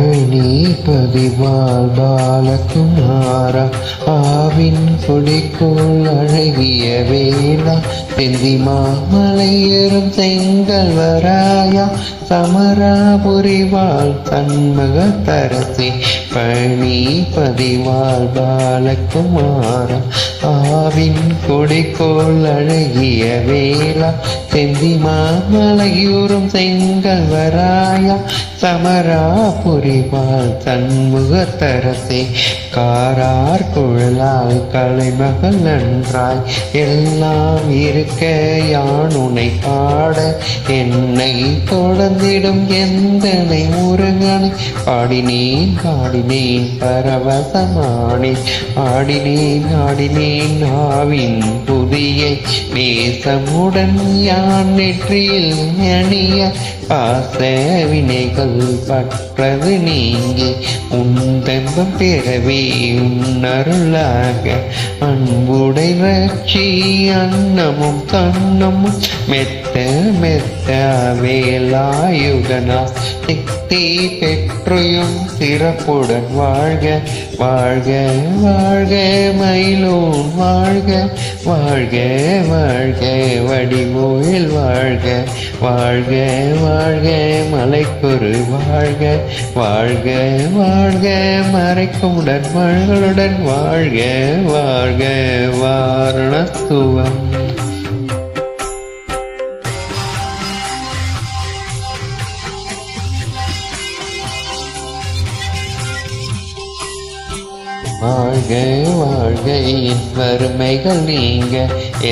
பழனி பதிவாள் பாலகுமாரா ஆவின் கொடிக்குள் அழகிய வேளா செந்தி மாமலையரும் செங்கல் வராயா சமராபுரிவாள் தன்மக தரசே பழனி பதிவாள் பாலகுமாரா ஆவின் கொடிக்குள் அழகிய வேளா செந்தி மாமலையூரும் செங்கல் வராயா சமராபுரிவாள் தன்முகத்தரசே காரார் குழலால் கலைமகள் நன்றாய் எல்லாம் இருக்க யானுனை பாட என்னை தொடர்ந்திடும் எந்தனை முருகனை பாடினேன் பாடினேன் பரவசமானேன் ஆடினேன் ஆவின் புதிய நேசமுடன் யான் நெற்றியில் அணிய பாச வினைகள் பற்றது நீங்கி உந்தென்பம் பெறவே உன்னருளாக அன்புடை ரட்சி அன்னமும் தன்னமும் மெத்த மெத்த வேலாயுதனா சித்தி பெற்றையும் சிறப்புடன் வாழ்க வாழ்க வாழ்க மயிலோன் வாழ்க வாழ்க வாழ்க வடிவோயில் வாழ்க வாழ்க வாழ்க மலைக்கொரு வாழ்க வாழ்க வாழ்க மறைக்குமுடன் மகளுடன் வாழ்க வாழ்க வாரணத்துவம் வாழ்க வாழ்க என் வறுமைகள் நீங்க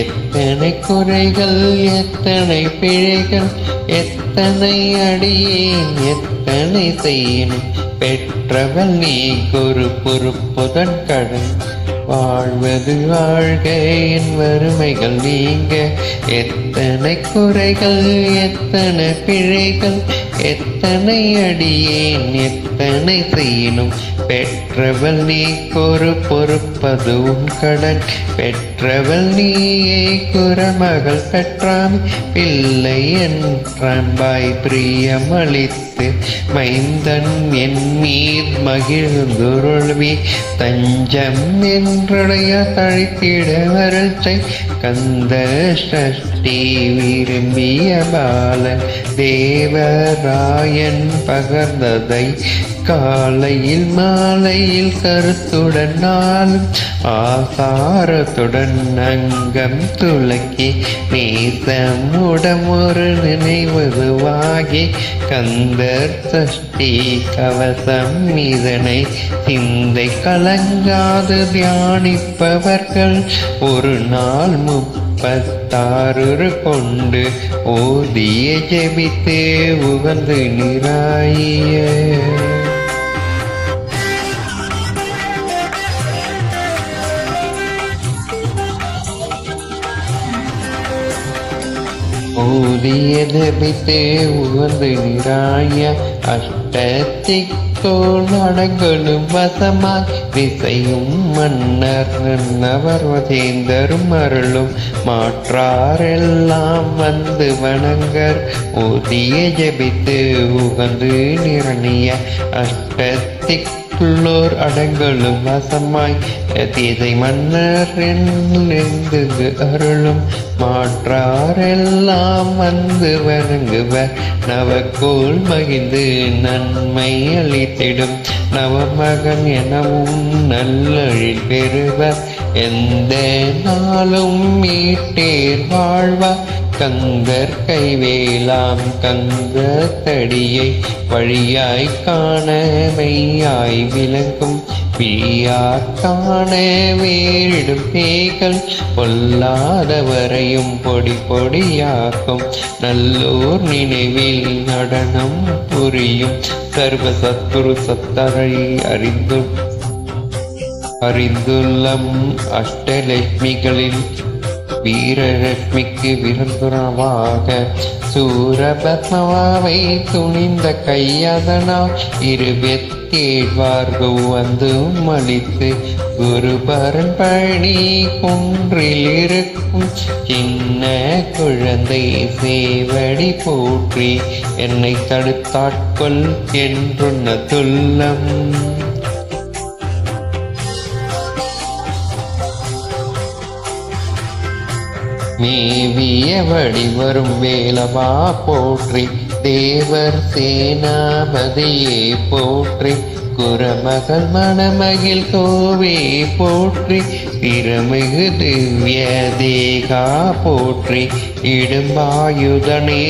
எத்தனை குறைகள் எத்தனை பிழைகள் எத்தனை அடியேன் எத்தனை செய்யணும் பெற்றவள் நீ ஒரு பொறுப்புடன் கடன் வாழ்வது வாழ்க என் வறுமைகள் நீங்க எத்தனை குறைகள் எத்தனை பிழைகள் எத்தனை அடியேன் எத்தனை செய்யணும் பெற்றவள் நீ ஒரு பொறுப்பதுவும் கடன் பெற்றவள் நீயே குறமகள் பெற்றான் பிள்ளை என்றாய் பிரியமளித்து மைந்தன் என் மீது மகிழ்ந்துருள்வி தஞ்சம் என்றுடைய தழைத்திட வரல்சை கந்த சஷ்டி விரும்பிய பாலன் தேவராயன் பகர்ந்ததை காலையில் மாலையில் கருத்துடன் நாளும் ஆசாரத்துடன் அங்கம் துளக்கி நேசமுடம் ஒரு நினைவதுவாகி கந்தர் சஷ்டி கவசம் இதனை சிந்தை கலங்காது தியானிப்பவர்கள் ஒரு நாள் 36 கொண்டு ஓதிய ஜெபித்தே உகந்து நிராய ஓதிய ஜெபித்தே உகந்து நிராய அஷ்டத்திக்கோள் அடங்களும் வசமாய் திசையும் மன்னர் நவர் வதேந்தரும் அருளும் மாற்றாரெல்லாம் வந்து வணங்கர் ஓதிய ஜெபித்து உகந்து நிரணிய அஷ்டத்திக்குள்ளோர் அடங்களும் வசமாய் திசை மன்னர் என்று அருளும் மாற்றாரெல்லாம் வந்து வணங்குவர் நவக்கோள் மகிழ்ந்து நன்மை அளித்திடும் நவமகன் எனவும் நல்லழில் பெறுவர் எந்த நாளும் மீட்டேர் வாழ்வார் கங்கர் கைவேலாம் கங்க தடியை வழியாய் காண மெய்யாய் விளங்கும் பிரியார் காண வேறிடும் பேய்கள் பொல்லாதவரையும் பொடி பொடியாக்கும் நல்லோர் நினைவில் நடனம் புரியும் சர்வ சத்குரு சத்தரை அறிந்துள்ளம் அஷ்டலட்சுமிகளில் வீரலட்சுமிக்கு விருந்துணவாக சூரபத்மவாவை துணிந்த கையதனால் இருபத்தேழ்வார்கள் வந்து மலித்து குருபரன் பழனி குன்றில் இருக்கும் சின்ன குழந்தை சேவடி போற்றி என்னை தடுத்தாட்கொள் என்றுன்ன துல்லம். மேவிய வடிவரும் வேலவா போற்றி தேவர் சேனாபதியே போற்றி குரமகள் மணமகிழ் கோவே போற்றி திருமிகு திவ்ய தேகா போற்றி இடும்பாயுதனே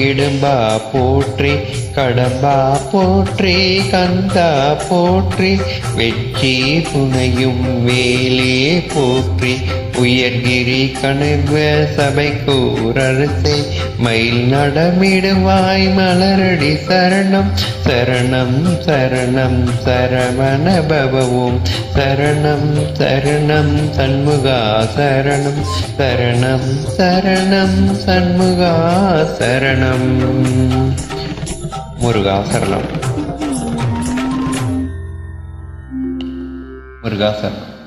இடும்பா போற்றி கடம்பா போற்றி கந்தா போற்றி வெற்றி புனையும் வேலே போற்றி உயர்கிரி கணிர்வ சபைக்கூரரசே மயில் நடமிடுவாய் மலரடி சரணம் சரணம் சரணம் சரவண பவவும் சரணம் சரணம் சண்முகா சரணம் சரணம் சரணம் சண்முகா சரணம். முருகா சரணம். முருகா சரணம்.